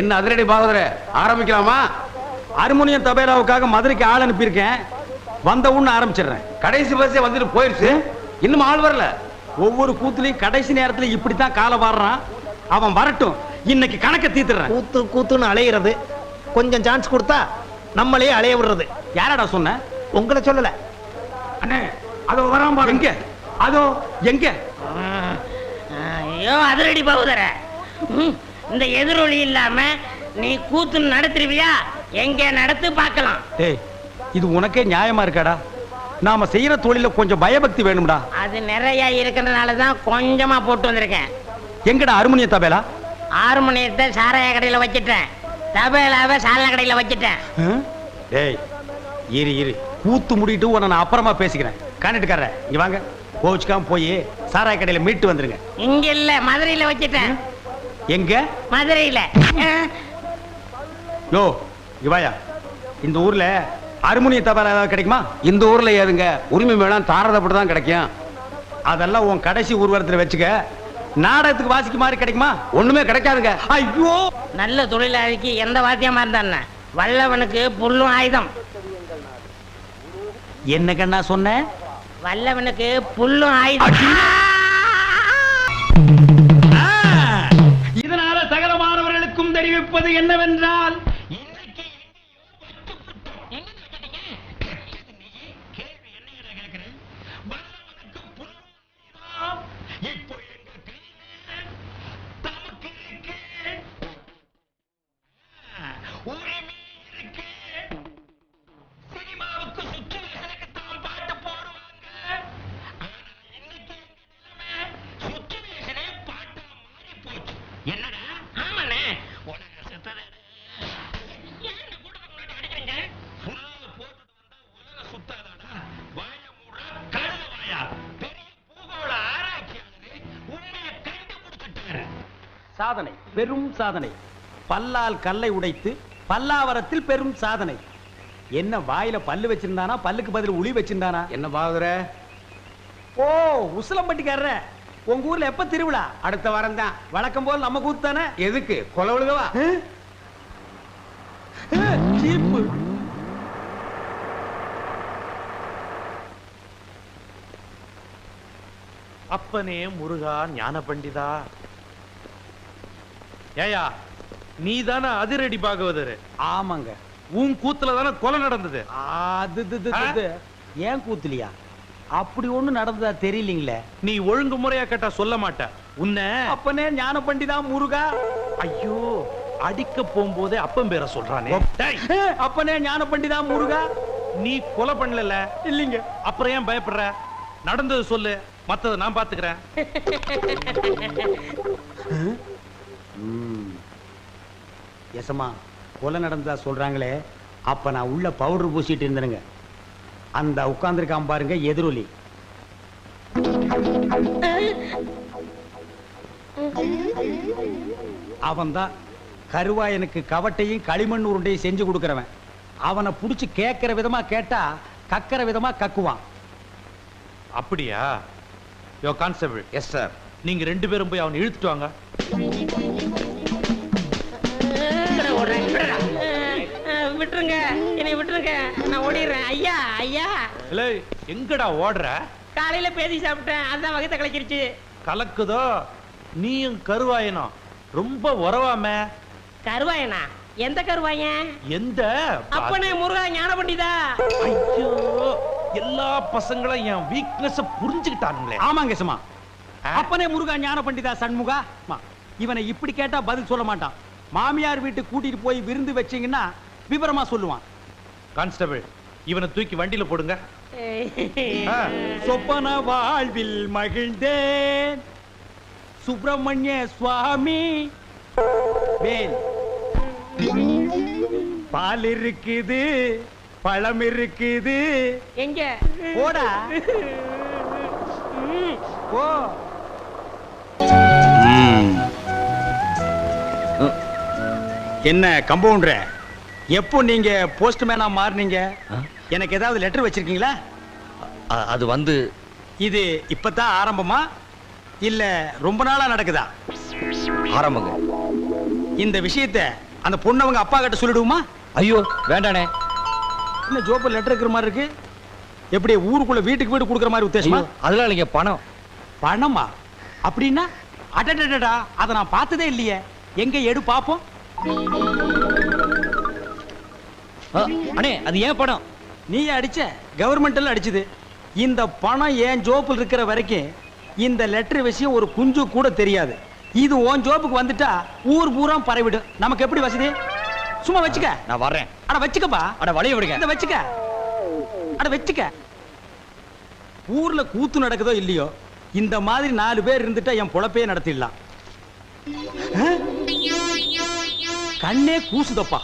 என்ன அதிரடி பாகவதர ஆரம்பிக்கலாமா? ஹார்மோனியம் தபேலாவுக்காக மதுரைக்கு ஆள் அனுப்பியிருக்கேன். வந்த உடனே ஆரம்பிச்சிடுறேன். கடைசி பஸ்ஸே வந்துட்டு போயிருச்சு, இன்னும் ஆள் வரல. ஒவ்வொரு கூத்துலையும் கடைசி நேரத்துல இப்படித்தான் காலை வாடுறான். அவன் வரட்டும், இன்னைக்கு கணக்க தீத்துறேன். கூத்து கூத்துன்னு அலையிறது, கொஞ்சம் சான்ஸ் கொடுத்தா நம்மளே அலைய விடுறது. யாரடா சொன்ன? உங்களை சொல்லல அண்ணே. அதோ வரான் பாரு. எங்க? அதோ எங்க? ஐயோ அதிரடி பகுதர, இந்த எதிரொலி இல்லாம நீ கூத்து நடத்துருவியா? எங்க நடத்து பார்க்கலாம். டேய், இது உனக்கே நியாயமா இருக்காடா? நாம செய்யற தொழில கொஞ்சம் பயபக்தி வேணும்டா. அது நிறைய இருக்கிறதுனாலதான் கொஞ்சமா போட்டு வந்திருக்கேன். எங்கடா ஹார்மோனிய தபேலா? ஹார்மோனியத்தை சாராய கடையில வச்சிட்டேன், தபேலாவை சாலா கடையில வச்சிட்டேன். டேய் இரு இரு, கூத்து முடிட்டு உன்னை நான் அப்புறமா பேசிக்கிறேன். காண்டிட்டுக்காரர இங்க வாங்க. கோச்சுக்காம போய் சாராய கடையில மீட்டு வந்துருங்க. இங்க இல்ல, மதுரையில வச்சிட்டேன். எங்க? மதுரையில. யோ இவாயா, இந்த ஊர்ல ஹார்மோனிய தபேலா ஏதாவது கிடைக்குமா? இந்த ஊர்ல ஏதுங்க, உரிமை மேலாம் தாரதப்பட்டு தான் கிடைக்கும். அதெல்லாம் உன் கடைசி ஊர்வலத்துல வச்சுக்க. நாடகத்துக்கு வாசிக்க மாதிரி கிடைக்குமா? ஒண்ணுமே கிடைக்காதுங்க. ஐயோ, நல்ல தொழிலாளிக்கு எந்த வாத்தியமா இருந்தா வல்லவனுக்கு புல்லும் ஆயுதம். என்ன கண்ணா சொன்ன? வல்லவனுக்கு புல்லும் ஆயுதம். இதனால சகலமானவர்களுக்கும் தெரிவிப்பது என்னவென்றால், சாதனை, பெரும் சாதனை. பல்லால் கல்லை உடைத்து பல்லாவரத்தில் பெரும் சாதனை. என்ன வாயில பல்லு வச்சிருந்தானா, பல்லுக்கு பதில் உளி வச்சிருந்தானா? என்ன பாகவதர? ஓ, உசிலம்பட்டிக்காரர, உங்க ஊர்ல எப்ப திருவிழா? அடுத்த வாரம் தான். வழக்கம் போல் நம்ம கூத்து தானே. எதுக்கு கொலை விழுகவா? சீப்பு. அப்பனே முருகா ஞான பண்டிதா. ஏயா, நீ தானே அதிரடி பாகவதர்? ஆமாங்க. உன் கூத்துல தானே கொலை நடந்தது. ஏன் கூத்துலியா? அப்படி ஒண்ணு நடந்ததா தெரியலீங்களே. நீ ஒழுங்கு முறையா கேட்டா சொல்ல மாட்ட. உன்னை அப்பனே ஞான பண்டிதா முருகா. ஐயோ, அடிக்க போகும்போதே அப்பன் பேரை சொல்றானே. அப்பனே ஞான பண்டிதா முருகா. நீ கொலை பண்ணல இல்லீங்க, அப்புறம் ஏன் பயப்படுற? நடந்தது சொல்லு, மத்தத நான் பாத்துக்கிறேன். எசமா, கொலை நடந்ததா சொல்றாங்களே, அப்ப நான் உள்ள பவுடர் பூசிட்டு இருந்தேனுங்க. அந்த உட்கார்ந்துருக்கான் பாருங்க எதிரொலி. அவன்தான் கருவாயனுக்கு கவட்டையும் களிமண் உருண்டையும் செஞ்சு கொடுக்கிறவன். அவனை புடிச்சு கேட்கிற விதமா கேட்டா கக்கிற விதமா கக்குவான். அப்படியா? யோ கான்ஸ்டபிள். Yes sir. நீங்க ரெண்டு பேரும் போய் அவனை இழுத்துட்டு வாங்க. விட்டுருங்க, என்னை விட்டுருங்க, நான் ஓடிடுறேன். ஐயா ஐயா. இல்ல, எங்கடா ஓடுற? காலையில பேதி சாப்பிட்டேன், அதான் வகத்தை கலக்கிருச்சு. கலக்குதோ? நீயும் கருவாயனும் ரொம்ப உறவாம. கருவாயனா? எந்த கருவாயன்? எந்த? அப்பனே முருகா ஞான பண்டிதா. ஐயோ, எல்லா பசங்களும் என் வீக்னஸ் புரிஞ்சுக்கிட்டானுங்களே. ஆமாங்க சும்மா. அப்பனே முருகா ஞான பண்டிதா சண்முகா. இவனை இப்படி கேட்டா பதில் சொல்ல மாட்டான். மாமியார் வீட்டுக்கு கூட்டிட்டு போய் விருந்து வச்சீங்கன்னா விவரமா சொல்லுவான். கான்ஸ்டபிள், இவனை தூக்கி வண்டியில போடுங்க. சொப்பன வாழ்வில் மகிழ்ந்தேன் சுப்பிரமணிய சுவாமி. வேல், பால் இருக்குது, பழம் இருக்குது. எங்க? போடா போ. என்ன கம்பவுண்டர், எப்போ நீங்க போஸ்ட்மேனா மாறுனீங்க? எனக்கு ஏதாவது லெட்டர் வச்சிருக்கீங்களா? அது வந்து இது இப்பதான் ஆரம்பமா இல்ல ரொம்ப நாளா நடக்குதா? ஆரம்பங்க. இந்த விஷயத்த அந்த பொண்ணவங்க அப்பா கிட்ட சொல்லிடுவோமா? ஐயோ வேண்டானே. என்ன ஜோப்பு லெட்டர் இருக்கிற மாதிரி இருக்கு? எப்படி ஊருக்குள்ள வீட்டுக்கு வீடு கொடுக்குற மாதிரி உத்தேசமா? ஐயோ, அதெல்லாம் இல்லைங்க, பணம். பணமா? அப்படின்னா அடடடடா, அதை நான் பார்த்ததே இல்லையே. எங்க எடு பாப்போம். அண்ணே அது ஏன் பணம்? நீ அடிச்ச, கவர்மெண்ட்ல அடிச்சது. இந்த பணம் ஏன் ஜோப்பில் இருக்கிற வரைக்கும் இந்த லெட்டர் விஷயம் ஒரு குஞ்சு கூட தெரியாது. இது உன் ஜோப்புக்கு வந்துட்டா ஊர் பூரா பரவிடும். நமக்கு எப்படி வசதி? சும்மா வச்சுக்க. நான் வர்றேன். அட வச்சுக்கப்பா. அட வழிய விடுங்க. இத வச்சுக்க. அட வச்சுக்க. ஊர்ல கூத்து நடக்குதோ இல்லையோ, இந்த மாதிரி 4 பேர் இருந்துட்டா என் பொழப்பையே நடத்திடலாம். கண்ணே கூசுதப்பா.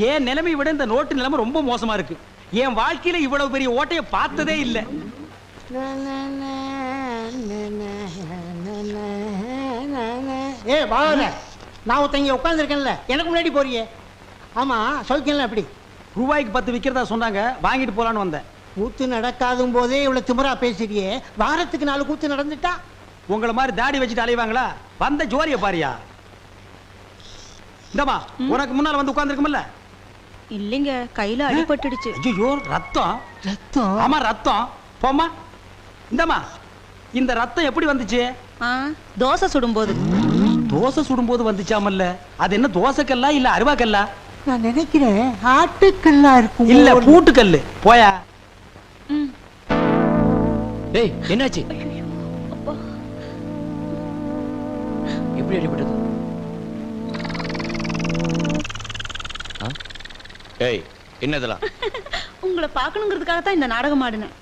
என் நிலைமை விட இந்த நோட்டு நிலைமை ரொம்ப மோசமா இருக்கு. என் வாழ்க்கையில இவ்வளவு பெரிய ஓட்டைய பார்த்ததே இல்லை. ஏ பாவன, நான் ஒருத்தங்க உட்காந்துருக்கேன்ல, எனக்கு முன்னாடி போறியே. ஆமா, சௌக்கியம்ல எப்படி? ரூபாய்க்கு 10 விக்கிறதா சொன்னாங்க, வாங்கிட்டு போலான்னு வந்தேன். கூத்து நடக்காதும் போதே இவ்வளவு திமிரா பேசுறியே, வாரத்துக்கு 4 கூத்து நடந்துட்டா? உங்களை மாதிரி தாடி வச்சுட்டு அலைவாங்களா? வந்த ஜோரிய பாரியா. இந்தமா, உனக்கு முன்னால வந்து உட்கார்ந்துருக்கும்ல? இல்லைங்க, கையில அடிபட்டுடுச்சு. ஐயோ, ரத்தம். ரத்தம்? ஆமா, ரத்தம். போம்மா. இந்தமா, இந்த ரத்தம் எப்படி வந்துச்சு? தோசை சுடும்போது. தோசை சுடும்போது வந்துச்சாமல்ல? அது என்ன தோசைக்கல்லா இல்ல அருவாக்கல்லா? நான் நினைக்கிறேன் ஆட்டுக்கல்லா இருக்கும். இல்ல பூட்டுக்கல்லு. போயா. டேய் என்னாச்சு? எப்படி அடிபட்டது? ஏய் என்னதெல்லாம்? உங்களை பார்க்கணுங்கிறதுக்காக தான் இந்த நாடகம் ஆடினேன்.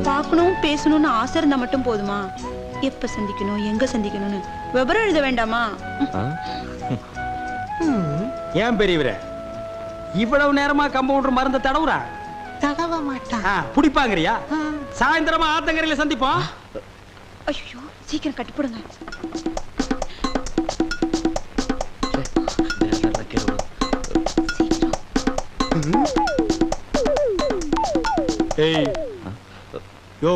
பார்க்கணும் பேசணும்னு ஆசை இருந்தா மட்டும் போதுமா? எப்ப சந்திக்கணும், எங்க சந்திக்கணும்னு விவரம் எழுத வேண்டாமா? ஏன் பெரியவரே இவ்வளவு நேரமா கம்பவுண்டர் மருந்த தடவுறா? தடவ மாட்டான். புடிப்பாங்கறியா? சாயந்தரமா ஆத்தங்கரையில சந்திப்போம். ஐயோ, சீக்கிரம் கட்டிப்படுங்க. ஏய் யோ,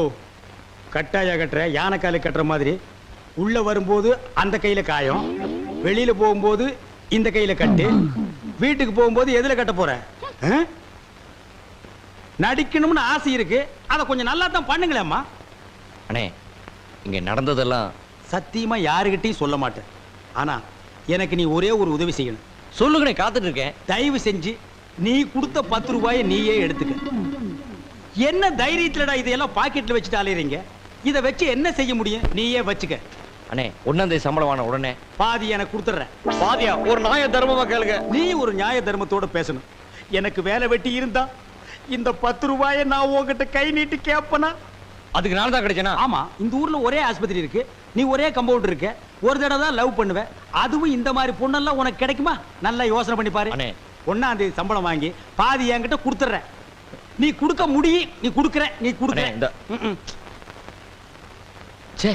கட்டாயா கட்டுற, யானை காலை கட்டுற மாதிரி. உள்ள வரும்போது அந்த கையில காயம், வெளியில போகும்போது இந்த கையில கட்டு, வீட்டுக்கு போகும்போது எதுல கட்ட போற? நடிக்கணும்னு ஆசை இருக்கு, அதை கொஞ்சம் நல்லா தான் பண்ணுங்களேம்மா. அண்ணே இங்க நடந்ததெல்லாம் சத்தியமா யாருகிட்டையும் சொல்ல மாட்டேன். ஆனா எனக்கு நீ ஒரே ஒரு உதவி செய்யணும். சொல்லுங்கண்ணே, காத்துட்டு இருக்கேன். தயவு செஞ்சு நீ கொடுத்த 10 ரூபாயை நீயே எடுத்துக்க. என்ன தைரியத்துலடா இதையெல்லாம் பாக்கெட்ல வச்சுட்டு அலையறீங்க? இதை வச்சு என்ன செய்ய முடியும்? நீயே வச்சுக்க. அண்ணே 1ஆம் தேதி சம்பளம் வாங்கின உடனே பாதி எனக்கு கொடுத்துறேன். பாதியா? ஒரு நியாய தர்மமா கேளுங்க. நீ ஒரு நியாய தர்மத்தோட பேசணும். எனக்கு வேலை வெட்டி இருந்தா இந்த 10 ரூபாயை நான் உங்ககிட்ட கை நீட்டி கேப்பனா? அதுக்கு நான் தான் கிடைச்சேனா? ஆமா, இந்த ஊர்ல ஒரே ஆஸ்பத்திரி இருக்கு, நீ ஒரே கம்பவுண்டர் இருக்க, ஒரு தடவை தான் லவ் பண்ணுவ. அதுவும் இந்த மாதிரி பொண்ணெல்லாம் உனக்கு கிடைக்குமா? நல்லா யோசனை பண்ணி பாரு. அண்ணே 1ஆம் தேதி சம்பளம் வாங்கி பாதி என்கிட்ட கொடுத்துறேன். நீ கொடுக்க முடியும், நீ கொடுக்கற, நீ கொடுக்கற. இந்த சே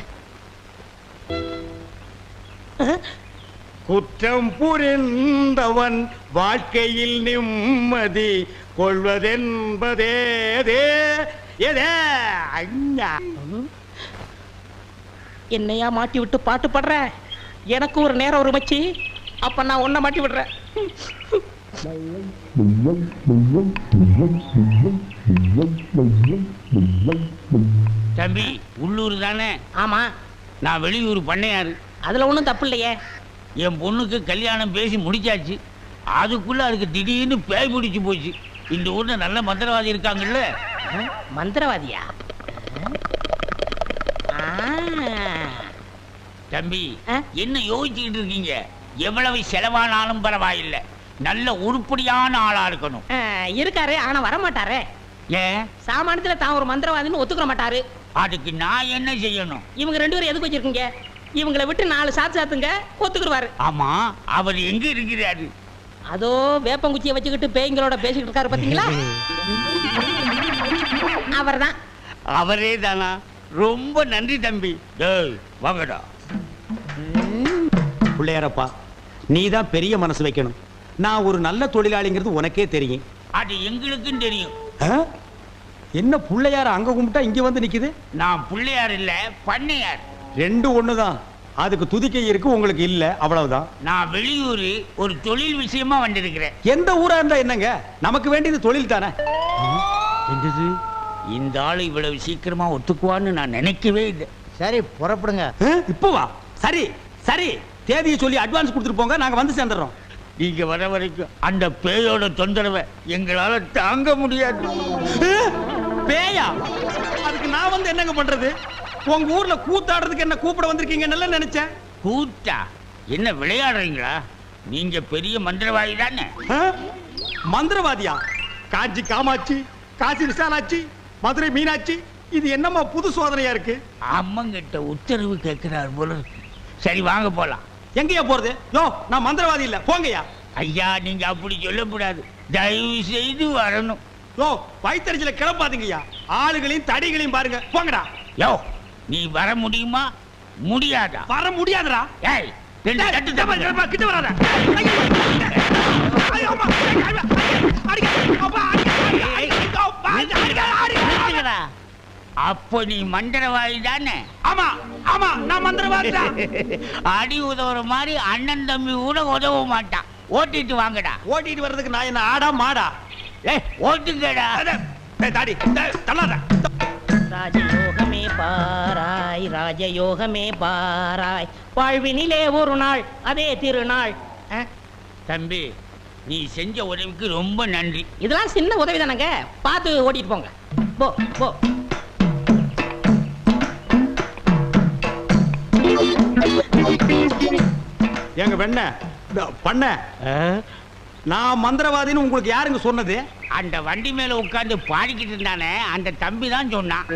குற்றம் புரிந்தவன் வாழ்க்கையில் நிம்மதி கொள்வதென்பதே என்னையா மாட்டி விட்டு பாட்டு பாடுற? எனக்கு ஒரு நேரம் ஒரு மச்சி, அப்ப நான் உன்னை மாட்டி விடுறேன். தம்பி உள்ளூர் தானே? ஆமா. நான் வெளியூர் பண்ணையாரு. அதுல ஒண்ணும் தப்பு இல்லையே. என் பொண்ணுக்கு கல்யாணம் பேசி முடிச்சாச்சு. அதுக்குள்ள அதுக்கு திடீர்னு பேய் பிடிச்சு போச்சு. இந்த ஊர்ல நல்ல மந்திரவாதி இருக்காங்கல்ல. மந்திரவாதியா? தம்பி என்ன யோசிச்சுக்கிட்டு இருக்கீங்க? எவ்வளவு செலவானாலும் பரவாயில்லை, நல்ல உருப்படியான ஆளா இருக்கணும். இருக்காரு, ஆனா வர மாட்டாரு. ஏன்? சாமானியத்துல தான் ஒரு மந்திரவாதின்னு ஒத்துக்கிற மாட்டாரு. அதுக்கு நான் என்ன செய்யணும்? இவங்க 2 பேரும் எதுக்கு வச்சிருக்கீங்க? இவங்களை விட்டு 4 சாத்துங்க, ஒத்துக்குருவாரு. ஆமா, அவர் எங்க இருக்கிறாரு? அதோ வேப்பங்குச்சியை வச்சுக்கிட்டு பேய்களோட பேசிக்கிட்டு இருக்காரு, பாத்தீங்களா? அவர்தான். அவரே தானா? ரொம்ப நன்றி தம்பி. வாங்கடா. பிள்ளையாரப்பா, நீ தான் பெரிய மனசு வைக்கணும். நான் ஒரு நல்ல தொழிலாளிங்கிறது உனக்கே தெரியும். அது எங்களுக்கும் தெரியும். ஆ? என்ன புள்ளையார அங்க கும்பிட்டா இங்க வந்து நிக்குது? நான் பிள்ளையார் இல்ல, பண்ணையார். ரெண்டு ஒண்ணுதான். அதுக்கு துதிக்கை இருக்கு, உங்களுக்கு இல்ல, அவ்வளவுதான். நான் வெளியூர் ஒரு தொழில் விஷயமா வந்திருக்கிறேன். எந்த ஊரா இருந்தா என்னங்க, நமக்கு வேண்டியது தொழில் தானே. என்னது, இந்த ஆளு இவ்வளவு சீக்கிரமா ஒத்துக்குவான்னு நான் நினைக்கவே இல்லை. சரி புறப்படுங்க. இப்போ வா. சரி சரி, தேதியை சொல்லி அட்வான்ஸ் கொடுத்துட்டு போங்க, நாங்க வந்து சேர்ந்துடுறோம். நீங்க வர வரைக்கும் அந்த பேயோட தொந்தரவை எங்களால தாங்க முடியாது. பேயா? அதுக்கு நான் வந்து என்னங்க பண்றது? உங்க ஊர்ல கூத்தாடுறதுக்கு என்ன கூப்பிட வந்திருக்கீங்க நல்லா நினைச்சேன். கூத்தா? என்ன விளையாடுறீங்களா? நீங்க பெரிய மந்திரவாதி தானே? மந்திரவாதியா? காஞ்சி காமாட்சி, காசி விசாலாட்சி, மதுரை மீனாட்சி, இது என்னம்மா புது சோதனையா இருக்கு? அம்மங்கிட்ட உத்தரவு கேட்கிறார் போல இருக்கு. சரி வாங்க போலாம். எங்கயா போறது? யோ, நான் மந்திரவாதி இல்ல, போங்கயா. ஐயா நீங்க அப்படி சொல்லக்கூடாது, தயவு செய்து வரணும். யோ, வயித்தறிச்சல கிளப்பாதீங்கய்யா. ஆளுகளையும் தடிகளையும் பாருங்க, போங்கடா. யோ, நீ வர முடியுமா முடியாதா? வர முடியாதுடா. ஏய், ரெண்டு தட்டு தட்டு. கிட்ட வராத. நிறுத்துங்கடா. அப்போ நீ மந்திரவாதி தானே? ஆமா ஆமா, நான் மந்திரவாதி தான். அடி உதவுற மாதிரி அண்ணன் தம்பி கூட உதவ மாட்டான். ஓட்டிட்டு வாங்கடா. ஓட்டிட்டு வர்றதுக்கு நான் என்ன ஆடா மாடா? ஏய், ஓட்டுங்கடா. தாடி தள்ளாத. ராஜயோகமே பாராய், ராஜயோகமே பாராய், வாழ்வினிலே ஒரு நாள் அதே திருநாள். தம்பி, நீ செஞ்ச உதவிக்கு ரொம்ப நன்றி. இதெல்லாம் சின்ன உதவி தானங்க, பார்த்து ஓட்டிட்டு போங்க. போ போ. எங்க வெண்ண பண்ண, நான் மந்திரவாதின்னு உங்களுக்கு யாருங்க சொன்னது? அந்த வண்டி மேல உட்கார்ந்து பாடிக்கிட்டு இருந்தானே, அந்த தம்பி தான் சொன்னான்.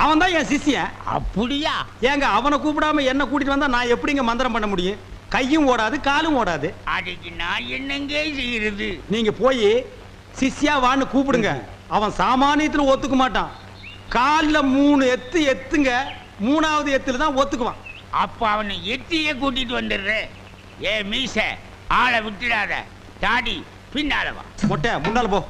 அவன் தான் என் சிஷ்யன். அப்படியா? ஏங்க, அவனை கூப்பிடாம என்ன கூட்டிட்டு வந்தா நான் எப்படிங்க மந்திரம் பண்ண முடியும்? கையும் ஓடாது, காலும் ஓடாது. அதுக்கு நான் என்னங்க செய்யறது? நீங்க போய் சிஷ்யா வான்னு கூப்பிடுங்க. அவன் சாமானியத்துல ஒத்துக்க மாட்டான். கால்ல 3 எத்து எத்துங்க, 3வது எத்துல தான் ஒத்துக்குவான். அப்ப அவனை எட்டியே கூட்டிட்டு வந்துடுறேன். ஏ மீச, ஆளை விட்டுடாத. தாடி பின்னால வா. மொட்டை முன்னால போ.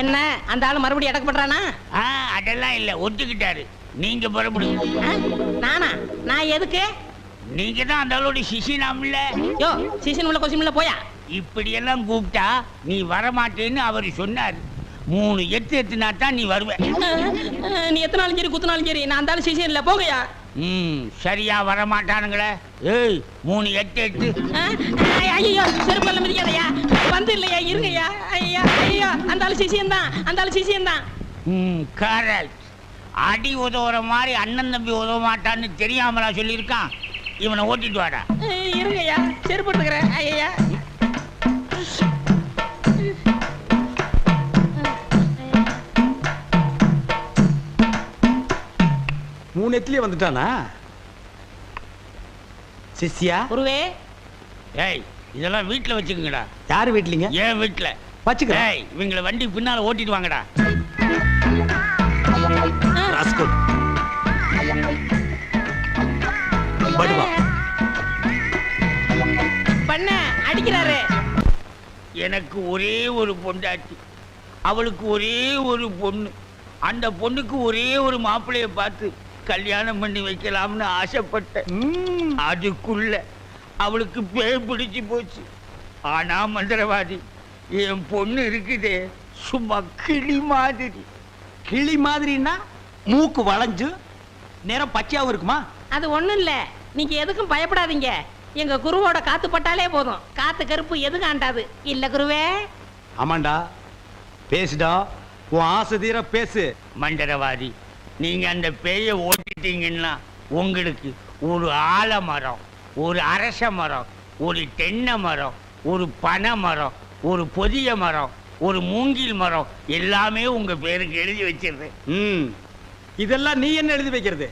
என்ன அந்த ஆளு மறுபடியும் அடக்கப்படுறானா? அதெல்லாம் இல்ல, ஒத்துக்கிட்டாரு. நீங்க புறப்படுங்க. நானா? நான் எதுக்கு? நீங்க தான் அந்த ஆளோட சிசினாம்ல. யோ, சீசன் உள்ள கொஸ்டின் உள்ள போயா. இப்படி எல்லாம் கூப்பிட்டா நீ வரமாட்டேன்னு அவர் சொன்னார். 3 எட்டு எத்துனா தான் நீ வருவ. நீ எத்தனாலும் சரி குத்துனாலும் சரி, நான் அந்த ஆளு சீசன் இல்ல, போங்கயா. சரியா வரமாட்டானுங்களே. ஏய், 3 எட்டு எட்டு. ஐயோ, செருப்பல்ல மிதிக்காதயா. வந்து இல்லையா, இருங்கய்யா. ஐயா ஐயா, அந்த ஆளு சீசன் தான், அந்த ஆளு சீசன் தான். கரெக்ட். அடி உதவுற மாதிரி அண்ணன் தம்பி உதவ மாட்டான்னு தெரியாமலா சொல்லியிருக்கான். இவனை ஓட்டிட்டு வாடா. இருங்கய்யா, செருப்பு எடுத்துக்கிறேன். ஐயா 3 எத்துலயே வந்துட்டானா சிஷ்யா? குருவே. ஏய், இதெல்லாம் வீட்டுல வச்சுக்கோங்கடா. யாரு வீட்லீங்க? ஏன் வீட்டுல வச்சுக்கிறேன். ஏய், இவங்களை வண்டி பின்னால ஓட்டிட்டு வாங்கடா. ராஸ்கல். படுவா. பண்ண அடிக்கிறாரு. எனக்கு ஒரே ஒரு பொண்டாட்டி, அவளுக்கு ஒரே ஒரு பொண்ணு. அந்த பொண்ணுக்கு ஒரே ஒரு மாப்பிள்ளைய பார்த்து கல்யாணம் பண்ணி வைக்கலாம்னு ஆசைப்பட்டேன். அதுக்குள்ள அவளுக்கு பேய் பிடிச்சு போச்சு. ஆனா மந்திரவாதி, என் பொண்ணு இருக்குதே சும்மா கிளி மாதிரி. கிளி மாதிரின்னா மூக்கு வளைஞ்சு நேரம் பச்சையாவும் இருக்குமா? அது ஒண்ணும் இல்ல, நீங்க எதுக்கும் பயப்படாதீங்க. எங்க குருவோட காத்து பட்டாலே போதும், காத்து கருப்பு எதுக்கு ஆண்டாது இல்ல குருவே? ஆமாண்டா, பேசுடா, உன் ஆசை தீர பேசு. மந்திரவாதி, நீங்க அந்த பேயை ஓட்டிட்டீங்கன்னா உங்களுக்கு ஒரு ஆலமரம், ஒரு அரச மரம், ஒரு தென்னை மரம், ஒரு பனை மரம், ஒரு பொதிய மரம், ஒரு மூங்கில் மரம் எல்லாமே உங்க பேருக்கு எழுதி வச்சிருந்தேன். இதெல்லாம் நீ என்ன எழுதி வைக்கிறது?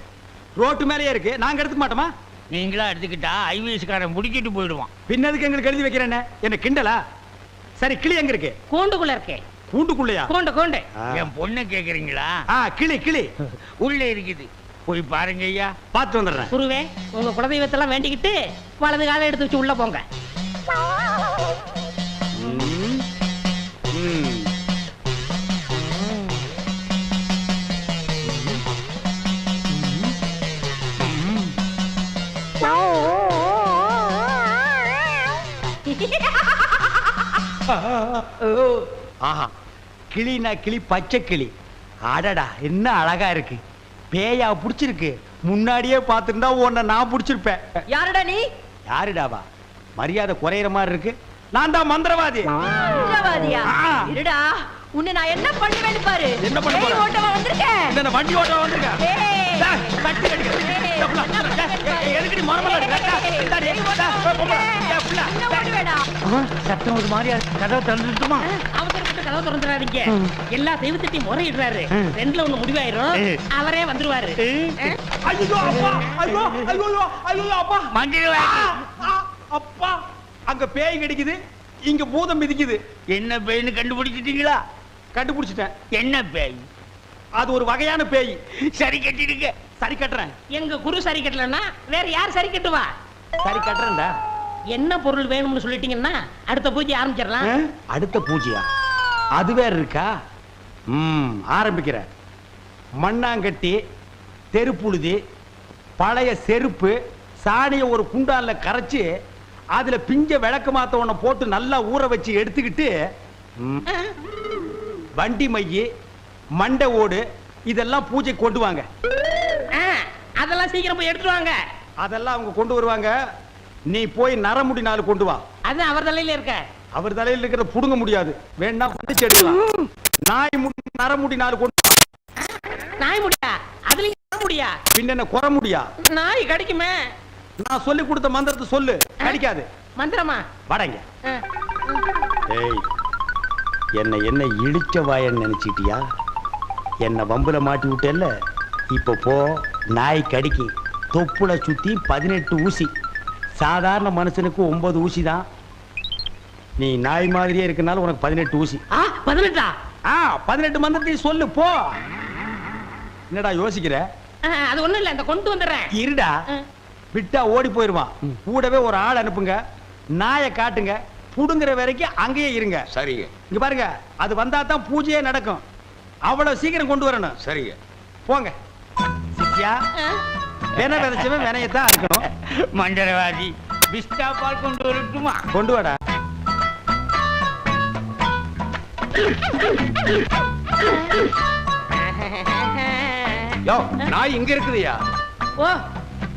ரோட்டு மேலேயே இருக்கு, நாங்க எடுத்துக்க மாட்டோமா? நீங்களா எடுத்துக்கிட்டா ஐவிஎஸ்காரன் முடிக்கிட்டு போயிடுவான். பின்னதுக்கு எங்களுக்கு எழுதி வைக்கிறேன்னு என்ன கிண்டலா? சரி, கிளி எங்க இருக்கு? கூண்டுக்குள்ள இருக்கே. கூண்டுக்குள்ளையா? கூண்டு கூண்டு. என் பொண்ணை கேக்குறீங்களா? கிளி கிளி உள்ள இருக்குது, போய் பாருங்க ஐயா. பார்த்து வந்துடுறேன். குருவே, உங்க குலதெய்வத்தெல்லாம் வேண்டிக்கிட்டு வலது காலை எடுத்து வச்சு உள்ள போங்க. ஆஹா, கிளினா கிளி, பச்சை கிளி. அடடா, என்ன அழகா இருக்கு. பேயா புடிச்சிருக்கு. முன்னாடியே பார்த்திருந்தா உன்னை நான் புடிச்சிருப்பேன். யாருடா நீ? யாருடாவா? மரியாதை குறையிற மாதிரி இருக்கு. நான் தான் மந்திரவாதி. மந்திரவாதியா? ஆ. இருடா, உன்னை நான் என்ன பண்ணுவேன்னு பாரு. என்ன பண்ண போற? பேய் ஓட்டவா வந்திருக்கேன். இந்த வண்டி ஓட்ட வந்திருக்கேன். ஏய். டேய், தட்டி அடிக்க. எதுக்கு மரமல சத்தம் ஒரு மாதிரியா கதவை திறந்துட்டுமா? அவசரப்பட்டு கதவை திறந்துடாதீங்க. எல்லா தெய்வத்திட்டையும் முறையிடுறாரு. ரெண்டுல ஒண்ணு முடிவாயிரும். அவரே வந்துருவாரு. ஐயோ அப்பா, ஐயோ ஐயோ ஐயோ அப்பா, மந்திரவாதி. அப்பா, அங்க பேய் கிடைக்குது, இங்க பூதம் மிதிக்குது. என்ன பேய்னு கண்டுபிடிச்சிட்டீங்களா? கண்டுபிடிச்சிட்டேன். என்ன பேய்? அது ஒரு வகையான பேய். சரி கட்டிடுங்க. சரி கட்டுறேன். எங்க குரு சரி கட்டலன்னா வேற யார் சரி கட்டுவா? சரி கட்டுறேன்டா. என்ன பொருள் வேணும்னு சொல்லிட்டீங்கன்னா அடுத்த பூஜை ஆரம்பிச்சிடலாம். அடுத்த பூஜையா? அது வேற இருக்கா? ஆரம்பிக்கிறேன். மண்ணாங்கட்டி, தெருப்புழுதி, பழைய செருப்பு, சாணியை ஒரு குண்டான்ல கரைச்சு அதுல பிஞ்ச விளக்கு மாத்த ஒண்ண போட்டு நல்லா ஊற வச்சு எடுத்துக்கிட்டு வண்டி மைய, மண்டை ஓடு இதெல்லாம் பூஜை கொண்டு வாங்க. அதெல்லாம் சீக்கிரம் போய் எடுத்துட்டு வாங்க. அதெல்லாம் அவங்க கொண்டு வருவாங்க. நீ போய் நரமுடி 4 கொண்டு வா. அது அவர் தலையில இருக்க. அவர் தலையில இருக்கிறத புடுங்க முடியாது. வேணா பிடிச்சு எடுக்கலாம். நாய் முடி நரமுடி 4 கொண்டு வா. நாய் முடியா? அதுலயும் முடியா? பின்ன குற முடியா? நாய் கடிக்குமே. நான் சொல்லி கொடுத்த மந்திரத்தை சொல்லு. கடிக்காது. மந்திரமா? வடங்க. ஏய், என்ன இடிச்ச வாயன்னு நினைச்சிட்டியா? என்ன வம்புல மாட்டி விட்டேல்ல, இப்ப போ. நாய் கடிக்கு. தொப்புல சுத்தி 18 ஊசி. சாதாரண மனுஷனுக்கு 9 ஊசி தான். நீ நாய் மாதிரியே இருக்கனால உனக்கு 18 ஊசி. 18? 18 மந்திரத்தையும் சொல்லு போ. என்னடா யோசிக்கிற? அது ஒண்ணும் இல்ல, இந்த கொண்டு வந்துடுறேன். இருடா, விட்டா ஓடி போயிருவான். கூடவே ஒரு ஆள் அனுப்புங்க. நாயை காட்டுங்க. புடுங்குற வரைக்கும் அங்கேயே இருங்க. சரிங்க. இங்க பாருங்க, அது வந்தா தான் பூஜையே நடக்கும். அவ்வளவு சீக்கிரம் கொண்டு வரணும். சரிங்க. போங்க. சித்தியா, வென விதைச்சவன் வினையத்தான் இருக்கணும். மந்திரவாதி, பிஸ்டா பால் கொண்டு வரட்டுமா? கொண்டு வாடா. யோ, நாய் இங்க இருக்குதுயா. ஓ,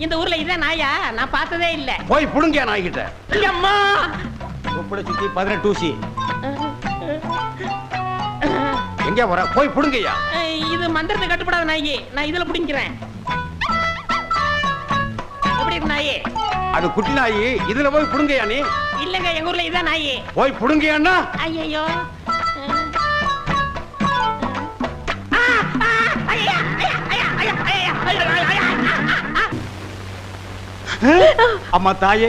இந்த ஊர்ல இதான் நாயா? நான் பார்த்ததே இல்ல. போய் புடுங்கியா நாய்கிட்ட. அம்மா, தொப்புளை சுத்தி 18 ஊசி. எங்க வர? போய் புடுங்கய்யா. இது மந்திரத்தை கட்டுப்படாத நாயி. நான் இதுல பிடிக்கிறேன். எப்படி இருக்கு நாயி? அது குட்டி நாய். இதுல போய் புடுங்கய்யா நீ. இல்லங்க, எங்க ஊர்ல இதான் நாயி. போய் புடுங்கய்யான்னா. ஐயோ, அம்மா தாயே,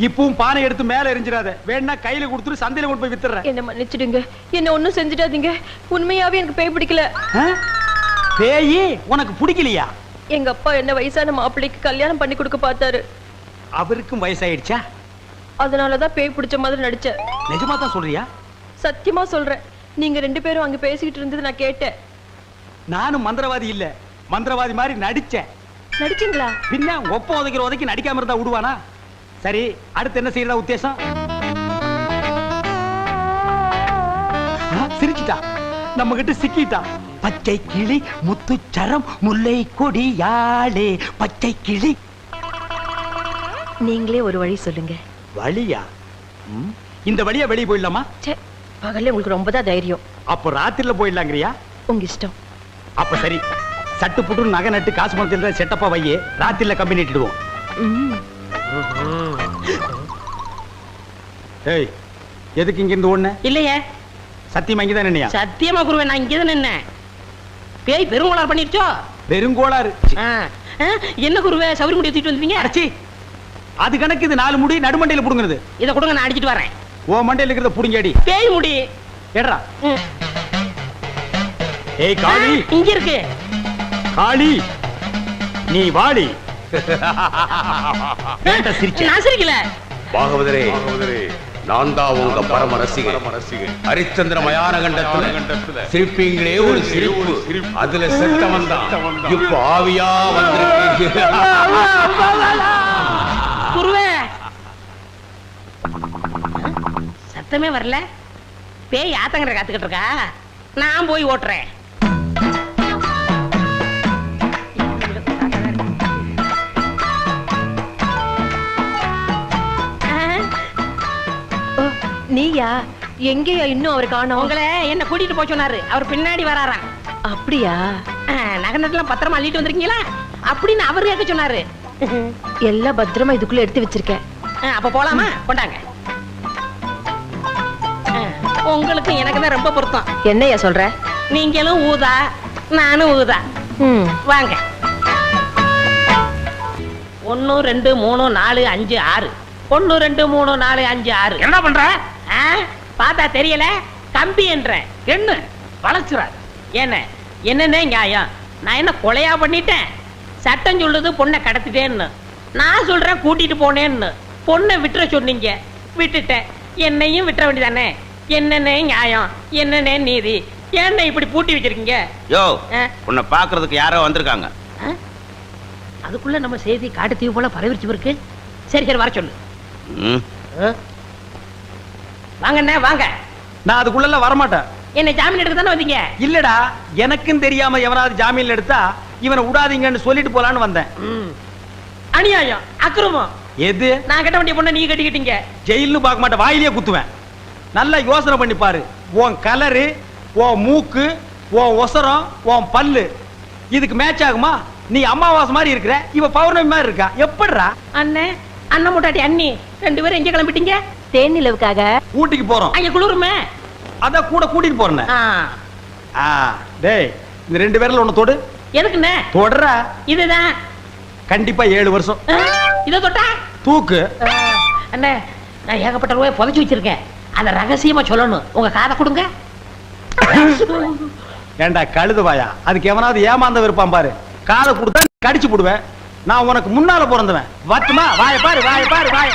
இப்பவும் பானை எடுத்து மேல எரிஞ்சிடாத. வேணா கையில கொடுத்துட்டு சந்தையில கொண்டு போய் வித்துறேன். என்ன மன்னிச்சிடுங்க, என்ன ஒண்ணும் செஞ்சிடாதீங்க. உண்மையாவே எனக்கு பேய் பிடிக்கல. பேயி உனக்கு பிடிக்கலையா? எங்க அப்பா என்ன வயசான மாப்பிள்ளைக்கு கல்யாணம் பண்ணி கொடுக்க பார்த்தாரு. அவருக்கும் வயசாயிடுச்சா? அதனாலதான் பேய் பிடிச்ச மாதிரி நடிச்சேன். நிஜமா தான் சொல்றியா? சத்தியமா சொல்றேன். நீங்க 2 பேரும் அங்க பேசிக்கிட்டு இருந்தது நான் கேட்டேன். நானும் மந்திரவாதி இல்ல, மந்திரவாதி மாதிரி நடிச்சேன். நடிச்சீங்களா? பின்ன ஒப்ப உதைக்கிற உதைக்கு நடிக்காம இருந்தா விடுவானா? சரி, அடுத்து என்ன செய்யறதா உத்தேசம்? சிரிச்சிட்டா, நம்ம கிட்ட சிக்கிட்டா. பச்சை கிளி முத்துச்சரம் முல்லை கொடியாளே பச்சை கிளி. நீங்களே ஒரு வழி சொல்லுங்க. வழியா? இந்த வழியா வெளியே போயிடலாமா? பகல்ல உங்களுக்கு ரொம்ப தான் தைரியம். அப்போ ராத்திரில போயிடலாங்கிறியா? உங்க இஷ்டம். அப்ப சரி, சட்டு புட்டு நகை நட்டு காசு பணத்தில் செட்டப்பா வையே. ராத்திரில கம்பெனி இட்டுடுவோம். ஏய், எதுக்கு இங்க இருந்து ஓடுன? இல்லையே. சத்தியமா இங்கதான் நின்னையா? சத்தியமா குருவே, நான் இங்கதான் நின்னேன். பேய் பெருங்கோளாறு பண்ணிருச்சோ? பெருங்கோளாறு. என்ன குருவே, சவுரி முடி தூக்கிட்டு வந்துட்டீங்க? அடச்சி, அது கணக்கு. இது 4 முடி நடுமண்டையில புடுங்குறது. இதை கொடுங்க, நான் அடிச்சிட்டு வரேன். ஓ மண்டையில இருக்கிறத புடுங்கடி. பேய் முடி ஏடா. ஏய் காளி, இங்க இருக்கு. காளி, நீ வாடி. ஏன்டா சிரிச்ச? நான் சிரிக்கல. பாகவதரே, நான் தான் உங்க பரம ரசிகன். ஹரிச்சந்திர மயான கண்டத்துல சிரிப்பீங்களே ஒரு சிரிப்பு. அதுல செத்தவன் தான் இப்ப ஆவியா வந்திருக்கு. குருவே, சத்தமே வரல. பேய் ஆத்தங்கரை காத்துக்கிட்டு இருக்கா? நான் போய் ஓட்டுறேன். நீயா? எங்கேயா இன்னும் அவர் காணோம்? உங்களை என்ன கூட்டிட்டு போய் சொன்னாரு. அவர் பின்னாடி வராராம். அப்படியா? நகனத்தெல்லாம் பத்திரமா அள்ளிட்டு வந்திருக்கீங்களா அப்படின்னு அவர் கேட்க சொன்னாரு. எல்லாம் பத்திரமா இதுக்குள்ள எடுத்து வச்சிருக்கேன். அப்ப போலாமா? கொண்டாங்க. உங்களுக்கு எனக்கு தான் ரொம்ப பொருத்தம். என்னையா சொல்ற? நீங்களும் ஊதா, நானும் ஊதா. வாங்க. 1 2 3 4 5 6. 1 2 3 4 5 6. என்ன பண்ற? பார்த்தா தெரியல? கம்பி என்ற என்ன வளைச்சுறாரு? என்னன்னே நியாயம்? நான் என்ன கொலையா பண்ணிட்டேன்? சட்டம் சொல்லுது பொண்ணை கடத்திட்டேன்னு. நான் சொல்றேன் கூட்டிட்டு போனேன்னு. பொண்ணை விட்டுற சொன்னீங்க, விட்டுட்டேன். என்னையும் விட்டுற வேண்டியதானே? என்னன்னே நியாயம்? என்னன்னே நீதி? என்ன இப்படி பூட்டி வச்சிருக்கீங்க? யோ, உன்னை பாக்குறதுக்கு யாரோ வந்திருக்காங்க. அதுக்குள்ள நம்ம செய்தி காட்டு தீவு போல பரவிச்சு இருக்கு. சரி சரி, வர சொல்லு. வாங்கண்ணே வாங்க. நான் அதுக்குள்ள வரமாட்டேன். என்ன ஜாமீன் எடுக்க தானே வந்தீங்க? இல்லடா, எனக்கும் தெரியாம எவனாவது ஜாமீன்ல எடுத்தா இவனை விடாதீங்கன்னு சொல்லிட்டு போலான்னு வந்தேன். அநியாயம், அக்கிரமம். எது? நான் கட்ட வேண்டிய பொண்ணை நீ கட்டிக்கிட்டீங்க. ஜெயில்னு பார்க்க மாட்டேன், வாயிலேயே குத்துவேன். நல்லா யோசனை பண்ணி பாரு. உன் கலரு, உன் மூக்கு, உன் ஒசரம், உன் பல்லு இதுக்கு மேட்ச் ஆகுமா? நீ அமாவாசை மாதிரி இருக்கிற, இவ பௌர்ணமி மாதிரி இருக்கா. எப்படிடா? அண்ணே, அண்ணன் முட்டாட்டி அண்ணி 2 பேரும் எங்க கிளம்பிட்டீங்க? தேன் நிலவுக்காக ஊட்டிக்கு போறோம். அங்க குளிருமே, அத கூட கூட்டிட்டு போறேன். டேய், இந்த 2 பேர்ல ஒண்ணு தொடு. எதுக்குண்ணே? தொடற. இதுதான் கண்டிப்பா 7 வருஷம். இத தொட்டா தூக்கு. அண்ணே, நான் ஏகப்பட்ட ரூபாய் புதைச்சு வச்சிருக்கேன். அத ரகசியமா சொல்லணும். உங்க காதை கொடுங்க. ஏண்டா கழுதுவாயா, அதுக்கு எவனாவது ஏமாந்த இருப்பான் பாரு. காதை கொடுத்தா கடிச்சு போடுவேன். நான் உனக்கு முன்னால பிறந்தவன். வட்டுமா? வாய பாரு, வாய பாரு, வாய.